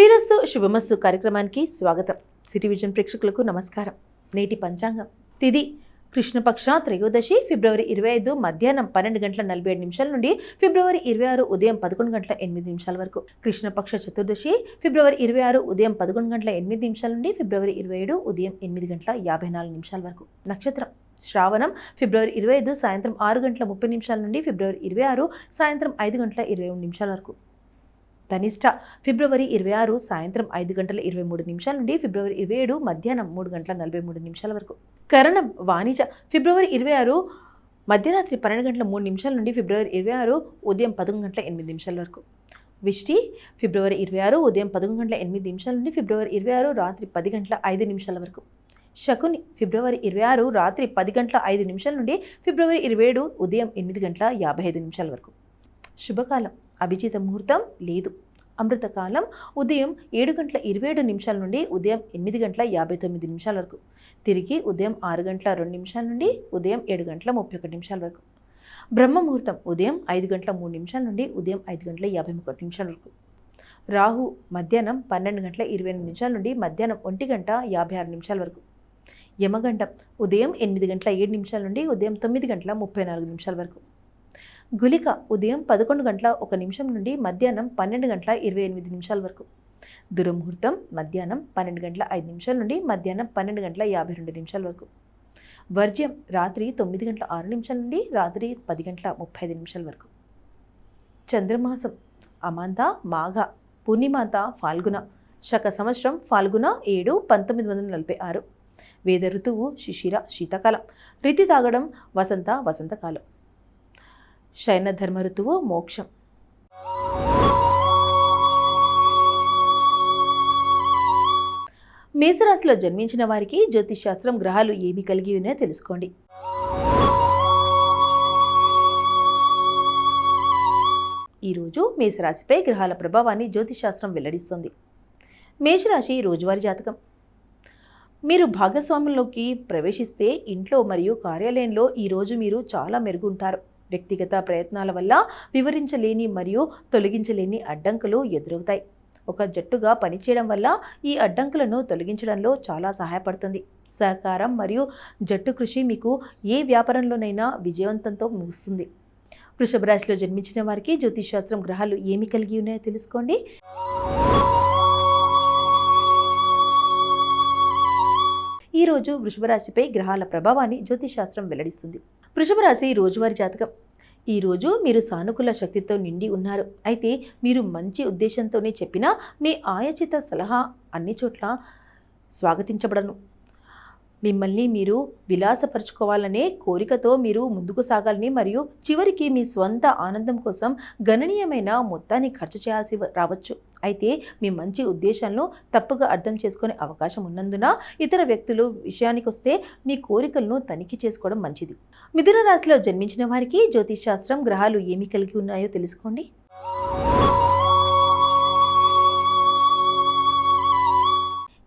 శ్రీరస్తు శుభమస్సు కార్యక్రమానికి స్వాగతం. City vision ప్రేక్షకులకు నమస్కారం. నేటి పంచాంగం తిథి కృష్ణపక్ష త్రయోదశి ఫిబ్రవరి 25 మధ్యాహ్నం 12:47 నుండి ఫిబ్రవరి 26 ఉదయం 11:08 వరకు. కృష్ణపక్ష చతుర్దశి ఫిబ్రవరి 26 ఉదయం 11:08 నుండి ఫిబ్రవరి 27 ఉదయం 8:54 వరకు. నక్షత్రం శ్రావణం ఫిబ్రవరి 25 సాయంత్రం 6:30 నుండి ఫిబ్రవరి 26 సాయంత్రం 5:21 వరకు. ధనిష్ట ఫిబ్రవరి 26 సాయంత్రం 5:23 నుండి ఫిబ్రవరి 27 మధ్యాహ్నం 3:43 వరకు. కరణం వాణిజ ఫిబ్రవరి 26 మధ్యరాత్రి 12:03 నుండి ఫిబ్రవరి 26 ఉదయం 11:08 వరకు. విష్టి ఫిబ్రవరి 26 ఉదయం 11:08 నుండి ఫిబ్రవరి 26 రాత్రి 10:05 వరకు. శకుని ఫిబ్రవరి 26 రాత్రి 10:05 నుండి ఫిబ్రవరి 27 ఉదయం 8:55 వరకు. శుభకాలం అభిజిత ముహూర్తం లేదు. అమృతకాలం ఉదయం 7:27 నుండి ఉదయం 8:59 వరకు. తిరిగి ఉదయం 6:02 నుండి ఉదయం 7:31 వరకు. బ్రహ్మ ముహూర్తం ఉదయం 5:03 నుండి ఉదయం 5:51 వరకు. రాహు మధ్యాహ్నం 12:28 నుండి మధ్యాహ్నం 1:56 వరకు. యమగండం ఉదయం 8:07 నుండి ఉదయం 9:34 వరకు. గులిక ఉదయం 11:01 నుండి మధ్యాహ్నం 12:28 వరకు. దురముహూర్తం మధ్యాహ్నం 12:05 నుండి మధ్యాహ్నం 12:52 వరకు. వర్జ్యం రాత్రి 9:06 నుండి రాత్రి 10:35 వరకు. చంద్రమాసం అమాంత మాఘ పూర్ణిమాంత ఫాల్గుణ శక సంవత్సరం ఫాల్గుణ 7 1946. వేద ఋతువు శిశిర శీతాకాలం. రీతి తాగడం వసంతకాలం. శయన ధర్మ ఋతువు మోక్షం. మేషరాశిలో జన్మించిన వారికి జ్యోతిషశాస్త్రం గ్రహాలు ఏమి కలిగి ఉన్నాయో తెలుసుకోండి. ఈరోజు మేషరాశిపై గ్రహాల ప్రభావాన్ని జ్యోతిషశాస్త్రం వెల్లడిస్తుంది. మేషరాశి రోజువారీ జాతకం. మీరు భాగస్వామ్యంలోకి ప్రవేశిస్తే ఇంట్లో మరియు కార్యాలయంలో ఈరోజు మీరు చాలా మెరుగుంటారు. వ్యక్తిగత ప్రయత్నాల వల్ల వివరించలేని మరియు తొలగించలేని అడ్డంకులు ఎదురవుతాయి. ఒక జట్టుగా పనిచేయడం వల్ల ఈ అడ్డంకులను తొలగించడంలో చాలా సహాయపడుతుంది. సహకారం మరియు జట్టు కృషి మీకు ఏ వ్యాపారంలోనైనా విజయవంతంతో ముగుస్తుంది. వృషభ రాశిలో జన్మించిన వారికి జ్యోతిషశాస్త్రం గ్రహాలు ఏమి కలిగి ఉన్నాయో తెలుసుకోండి. ఈరోజు వృషభ రాశిపై గ్రహాల ప్రభావాన్ని జ్యోతిషశాస్త్రం వెల్లడిస్తుంది. వృషభ రాశి రోజువారీ జాతకం. ఈరోజు మీరు సానుకూల శక్తితో నిండి ఉన్నారు. అయితే మీరు మంచి ఉద్దేశంతోనే చెప్పినా మీ ఆయోచిత సలహా అన్ని చోట్ల స్వాగతించబడను. మిమ్మల్ని మీరు విలాసపరుచుకోవాలనే కోరికతో మీరు ముందుకు సాగాలని మరియు చివరికి మీ స్వంత ఆనందం కోసం గణనీయమైన మొత్తాన్ని ఖర్చు చేయాల్సి రావచ్చు. అయితే మీ మంచి ఉద్దేశాలను తప్పుగా అర్థం చేసుకునే అవకాశం ఉన్నందున ఇతర వ్యక్తులు విషయానికి వస్తే మీ కోరికలను తనిఖీ చేసుకోవడం మంచిది. మిథున రాశిలో జన్మించిన వారికి జ్యోతిషశాస్త్రం గ్రహాలు ఏమి కలిగి ఉన్నాయో తెలుసుకోండి.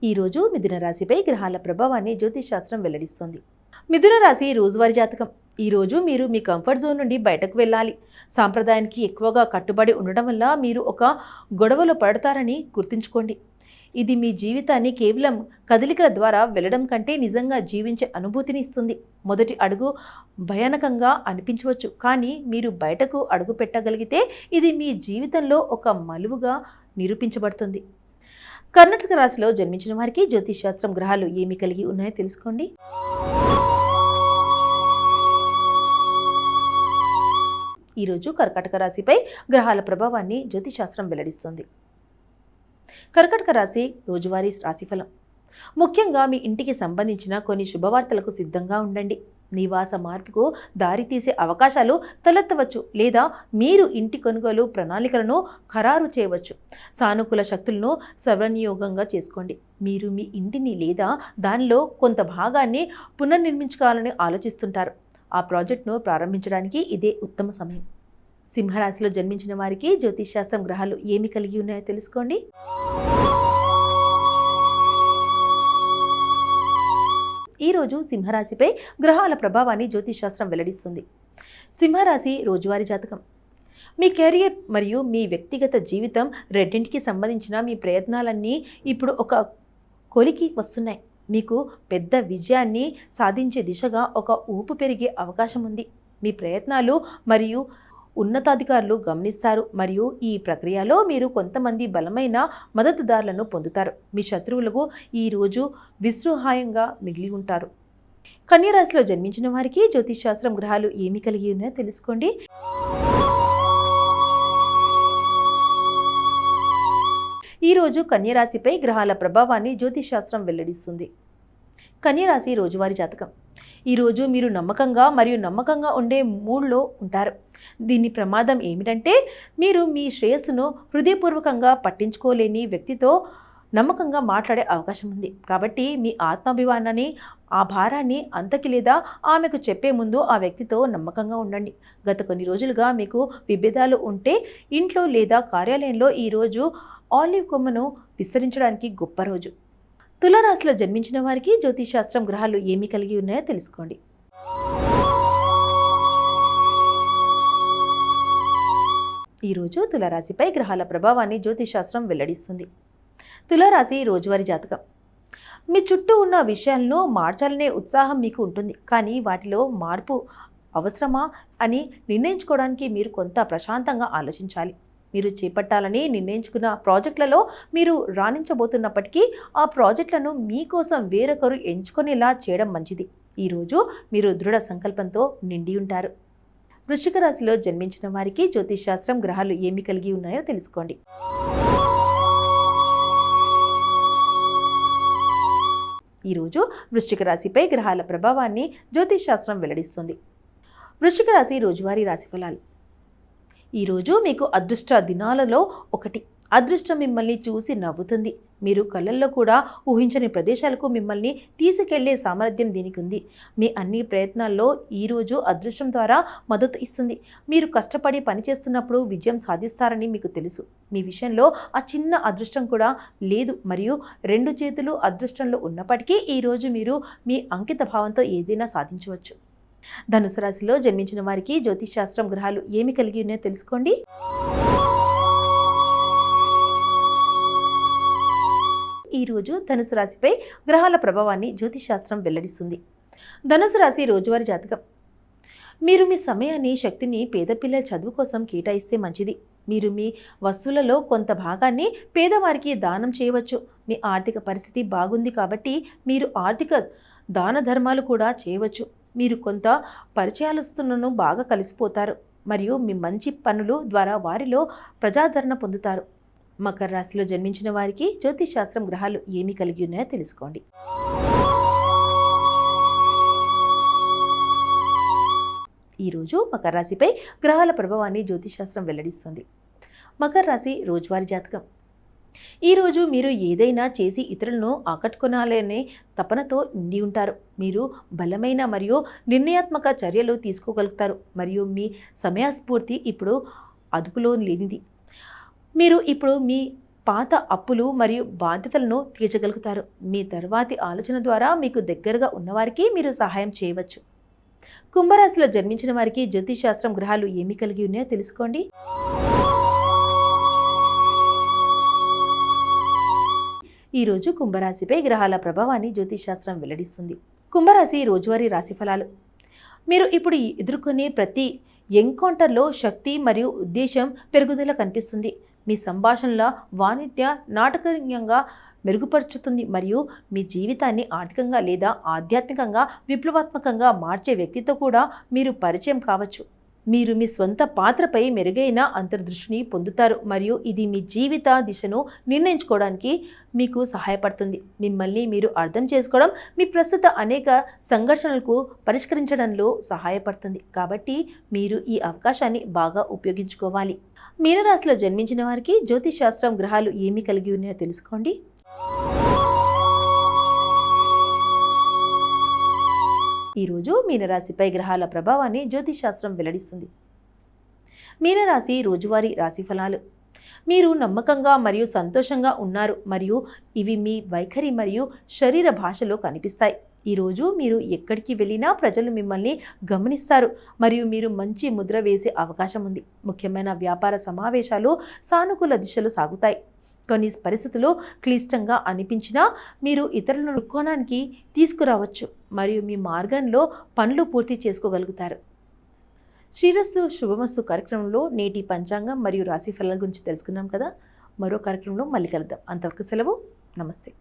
ఈరోజు మిథున రాశిపై గ్రహాల ప్రభావాన్ని జ్యోతిషశాస్త్రం వెల్లడిస్తుంది. మిథున రాశి రోజువారీ జాతకం. ఈరోజు మీరు మీ కంఫర్ట్ జోన్ నుండి బయటకు వెళ్ళాలి. సాంప్రదాయానికి ఎక్కువగా కట్టుబడి ఉండడం వల్ల మీరు ఒక గొడవలో పడతారని గుర్తుంచుకోండి. ఇది మీ జీవితాన్ని కేవలం కదలికల ద్వారా వెళ్ళడం కంటే నిజంగా జీవించే అనుభూతిని ఇస్తుంది. మొదటి అడుగు భయానకంగా అనిపించవచ్చు, కానీ మీరు బయటకు అడుగు పెట్టగలిగితే ఇది మీ జీవితంలో ఒక మలుపుగా నిరూపించబడుతుంది. కర్ణాటక రాశిలో జన్మించిన వారికి జ్యోతిషశాస్త్రం గ్రహాలు ఏమి కలిగి ఉన్నాయో తెలుసుకోండి. ఈరోజు కర్కాటక రాశిపై గ్రహాల ప్రభావాన్ని జ్యోతిషశాస్త్రం వెల్లడిస్తుంది. కర్కాటక రాశి రోజువారీ రాశిఫలం. ముఖ్యంగా మీ ఇంటికి సంబంధించిన కొన్ని శుభవార్తలకు సిద్ధంగా ఉండండి. నివాస మార్పుకు దారితీసే అవకాశాలు తలెత్తవచ్చు లేదా మీరు ఇంటి కొనుగోలు ప్రణాళికలను ఖరారు చేయవచ్చు. సానుకూల శక్తులను సద్వినియోగంగా చేసుకోండి. మీరు మీ ఇంటిని లేదా దానిలో కొంత భాగాన్ని పునర్నిర్మించుకోవాలని ఆలోచిస్తుంటారు. ఆ ప్రాజెక్టును ప్రారంభించడానికి ఇదే ఉత్తమ సమయం. సింహరాశిలో జన్మించిన వారికి జ్యోతిషశాస్త్రం గ్రహాలు ఏమి కలిగి ఉన్నాయో తెలుసుకోండి. ఈరోజు సింహరాశిపై గ్రహాల ప్రభావాన్ని జ్యోతిషశాస్త్రం వెల్లడిస్తుంది. సింహరాశి రోజువారీ జాతకం. మీ కెరియర్ మరియు మీ వ్యక్తిగత జీవితం రెండింటికి సంబంధించిన మీ ప్రయత్నాలన్నీ ఇప్పుడు ఒక కొలికి వస్తున్నాయి. మీకు పెద్ద విజయాన్ని సాధించే దిశగా ఒక ఊపు పెరిగే అవకాశం ఉంది. మీ ప్రయత్నాలు మరియు ఉన్నతాధికారులు గమనిస్తారు మరియు ఈ ప్రక్రియలో మీరు కొంతమంది బలమైన మద్దతుదారులను పొందుతారు. మీ శత్రువులకు ఈరోజు విసృహాయంగా మిగిలి ఉంటారు. కన్యా రాశిలో జన్మించిన వారికి జ్యోతిషశాస్త్రం గ్రహాలు ఏమి కలిగి ఉన్నాయో తెలుసుకోండి. ఈరోజు కన్యా రాశిపై గ్రహాల ప్రభావాన్ని జ్యోతిషశాస్త్రం వెల్లడిస్తుంది. కన్యా రాశి రోజువారీ జాతకం. ఈరోజు మీరు నమ్మకంగా ఉండే మూడ్లో ఉంటారు. దీని ప్రమాదం ఏమిటంటే మీరు మీ శ్రేయస్సును హృదయపూర్వకంగా పట్టించుకోలేని వ్యక్తితో నమ్మకంగా మాట్లాడే అవకాశం ఉంది. కాబట్టి మీ ఆత్మాభిమానాన్ని, ఆ భారాన్ని అంతకి లేదా ఆమెకు చెప్పే ముందు ఆ వ్యక్తితో నమ్మకంగా ఉండండి. గత కొన్ని రోజులుగా మీకు విభేదాలు ఉంటే ఇంట్లో లేదా కార్యాలయంలో ఈరోజు ఆలివ్ కొమ్మను విస్తరించడానికి గొప్ప రోజు. తులారాశిలో జన్మించిన వారికి జ్యోతిషశాస్త్రం గ్రహాలు ఏమి కలిగి ఉన్నాయో తెలుసుకోండి. ఈరోజు తులారాశిపై గ్రహాల ప్రభావాన్ని జ్యోతిషశాస్త్రం వెల్లడిస్తుంది. తులారాశి రోజువారీ జాతకం. మీ చుట్టూ ఉన్న విషయాలను మార్చాలనే ఉత్సాహం మీకు ఉంటుంది, కానీ వాటిలో మార్పు అవసరమా అని నిర్ణయించుకోవడానికి మీరు కొంత ప్రశాంతంగా ఆలోచించాలి. మీరు చేపట్టాలని నిర్ణయించుకున్న ప్రాజెక్టులలో మీరు రాణించబోతున్నప్పటికీ ఆ ప్రాజెక్టులను మీకోసం వేరొకరు ఎంచుకునేలా చేయడం మంచిది. ఈరోజు మీరు దృఢ సంకల్పంతో నిండి ఉంటారు. వృశ్చిక రాశిలో జన్మించిన వారికి జ్యోతిషశాస్త్రం గ్రహాలు ఏమి కలిగి ఉన్నాయో తెలుసుకోండి. ఈరోజు వృశ్చిక రాశిపై గ్రహాల ప్రభావాన్ని జ్యోతిషశాస్త్రం వెల్లడిస్తుంది. వృశ్చిక రాశి రోజువారీ రాశి ఫలాలు. ఈరోజు మీకు అదృష్ట దినాలలో ఒకటి. అదృష్టం మిమ్మల్ని చూసి నవ్వుతుంది. మీరు కళ్ళల్లో కూడా ఊహించని ప్రదేశాలకు మిమ్మల్ని తీసుకెళ్లే సామర్థ్యం దీనికి ఉంది. మీ అన్ని ప్రయత్నాల్లో ఈరోజు అదృష్టం ద్వారా మద్దతు ఇస్తుంది. మీరు కష్టపడి పనిచేస్తున్నప్పుడు విజయం సాధిస్తారని మీకు తెలుసు. మీ విషయంలో ఆ చిన్న అదృష్టం కూడా లేదు మరియు 2 చేతులు అదృష్టంలో ఉన్నప్పటికీ ఈరోజు మీరు మీ అంకిత భావంతో ఏదైనా సాధించవచ్చు. ధనుసు రాశిలో జన్మించిన వారికి జ్యోతిషశాస్త్రం గ్రహాలు ఏమి కలిగి ఉన్నాయో తెలుసుకోండి. ఈరోజు ధనుసు రాశిపై గ్రహాల ప్రభావాన్ని జ్యోతిషశాస్త్రం వెల్లడిస్తుంది. ధనుసు రాశి రోజువారీ జాతకం. మీరు మీ సమయాన్ని, శక్తిని పేద పిల్లల చదువు కోసం కేటాయిస్తే మంచిది. మీరు మీ వస్తువులలో కొంత భాగాన్ని పేదవారికి దానం చేయవచ్చు. మీ ఆర్థిక పరిస్థితి బాగుంది కాబట్టి మీరు ఆర్థిక దాన ధర్మాలు కూడా చేయవచ్చు. మీరు కొంత పరిచయాలస్తులను బాగా కలిసిపోతారు మరియు మీ మంచి పనులు ద్వారా వారిలో ప్రజాదరణ పొందుతారు. మకర రాశిలో జన్మించిన వారికి జ్యోతిషశాస్త్రం గ్రహాలు ఏమి కలిగి ఉన్నాయో తెలుసుకోండి. ఈరోజు మకర రాశిపై గ్రహాల ప్రభావాన్ని జ్యోతిషశాస్త్రం వెల్లడిస్తుంది. మకర రాశి రోజువారీ జాతకం. ఈరోజు మీరు ఏదైనా చేసి ఇతరులను ఆకట్టుకోనాలనే తపనతో నిండి ఉంటారు. మీరు బలమైన మరియు నిర్ణయాత్మక చర్యలు తీసుకోగలుగుతారు మరియు మీ సమయస్ఫూర్తి ఇప్పుడు అదుపులో లేనిది. మీరు ఇప్పుడు మీ పాత అప్పులు మరియు బాధ్యతలను తీర్చగలుగుతారు. మీ తర్వాతి ఆలోచన ద్వారా మీకు దగ్గరగా ఉన్నవారికి మీరు సహాయం చేయవచ్చు. కుంభరాశిలో జన్మించిన వారికి జ్యోతిషశాస్త్రం గ్రహాలు ఏమి కలిగి ఉన్నాయో తెలుసుకోండి. ఈరోజు కుంభరాశిపై గ్రహాల ప్రభావాన్ని జ్యోతిషశాస్త్రం వెల్లడిస్తుంది. కుంభరాశి రోజువారీ రాశి ఫలాలు. మీరు ఇప్పుడు ఎదుర్కొనే ప్రతి ఎన్కౌంటర్లో శక్తి మరియు ఉద్దేశం పెరుగుదల కనిపిస్తుంది. మీ సంభాషణల వాణిజ్య నాటకీయంగా మెరుగుపరుచుతుంది మరియు మీ జీవితాన్ని ఆర్థికంగా లేదా ఆధ్యాత్మికంగా విప్లవాత్మకంగా మార్చే వ్యక్తితో కూడా మీరు పరిచయం కావచ్చు. మీరు మీ స్వంత పాత్రపై మెరుగైన అంతర్దృష్టిని పొందుతారు మరియు ఇది మీ జీవిత దిశను నిర్ణయించుకోవడానికి మీకు సహాయపడుతుంది. మిమ్మల్ని మీరు అర్థం చేసుకోవడం మీ ప్రస్తుత అనేక సంఘర్షణలకు పరిష్కరించడంలో సహాయపడుతుంది. కాబట్టి మీరు ఈ అవకాశాన్ని బాగా ఉపయోగించుకోవాలి. మీనరాశిలో జన్మించిన వారికి జ్యోతిషశాస్త్రం గ్రహాలు ఏమి కలిగి ఉన్నాయో తెలుసుకోండి. ఈరోజు మీనరాశిపై గ్రహాల ప్రభావాన్ని జ్యోతిషశాస్త్రం వెల్లడిస్తుంది. మీనరాశి రోజువారీ రాశి ఫలాలు. మీరు నమ్మకంగా మరియు సంతోషంగా ఉన్నారు మరియు ఇవి మీ వైఖరి మరియు శరీర భాషలో కనిపిస్తాయి. ఈరోజు మీరు ఎక్కడికి వెళ్ళినా ప్రజలు మిమ్మల్ని గమనిస్తారు మరియు మీరు మంచి ముద్ర వేసే అవకాశం ఉంది. ముఖ్యమైన వ్యాపార సమావేశాలు సానుకూల దిశలో సాగుతాయి. కొన్ని పరిస్థితులు క్లిష్టంగా అనిపించినా మీరు ఇతరులను దృక్కోణానికి తీసుకురావచ్చు మరియు మీ మార్గంలో పనులు పూర్తి చేసుకోగలుగుతారు. శ్రీరస్సు శుభమస్సు కార్యక్రమంలో నేటి పంచాంగం మరియు రాశి ఫలాల గురించి తెలుసుకున్నాం కదా. మరో కార్యక్రమంలో మళ్ళీ కలుద్దాం. అంతవరకు సెలవు. నమస్తే.